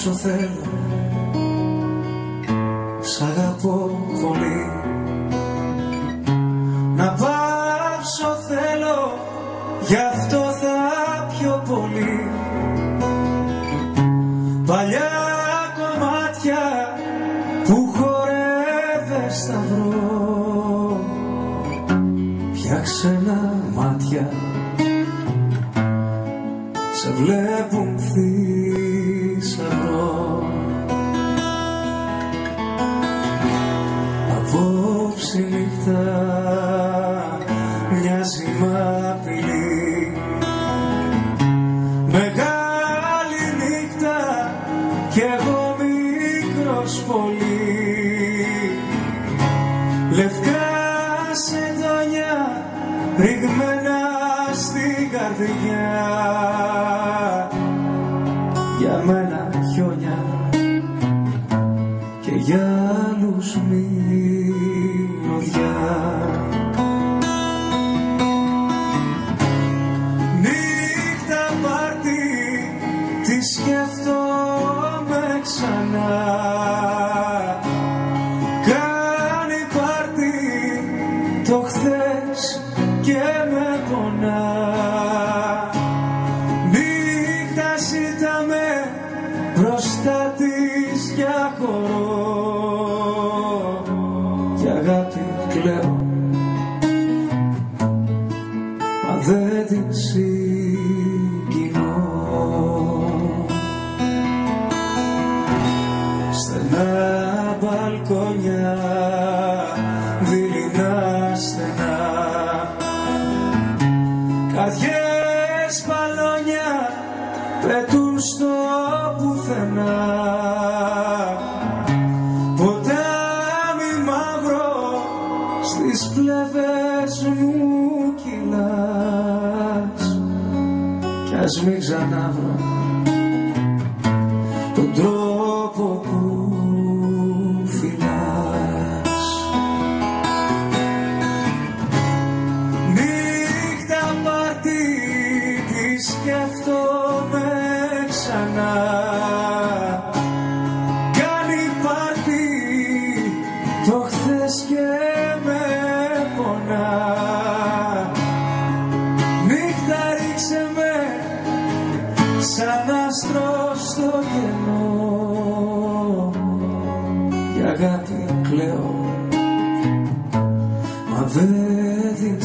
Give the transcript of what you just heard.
πάψω θέλω, σ' αγαπώ πολύ. Να πάψω θέλω, γι' αυτό θα πιω πολύ. Παλιά κομμάτια που χορεύες θα βρω, πια ξένα μάτια σε βλέπουν θησαυρό. Απόψε νύχτα μοιάζει μ' απειλή, μεγάλη νύχτα κι εγώ μικρός πολύ. Λευκά σεντόνια ρηγμένα στην καρδιά, για μένα χιόνια και για άλλους μυρωδιά. Νύχτα πάρτι, τη σκέφτομαι ξανά. Κάνει πάρτι το χθες και με πονά. Νύχτα ζήταμε μπροστά της για χορό, για αγάπη κλαίω μα δεν την συγκινώ. Στενά μπαλκόνια, δειλινά στενά, καρδιές μπαλόνια πετούν στο πουθενά. Ποτάμι μαύρο στις φλέβες μου κυλάς, κι ας μην ξανάβρω τον τρόπο που φυλάς. Νύχτα πάρτι, τη σκέφτομαι ξανά. Κάνει πάρτι το χθες και με πονά. Νύχτα ρίξε με σαν άστρο στο κενό, για αγάπη κλαίω μα δεν την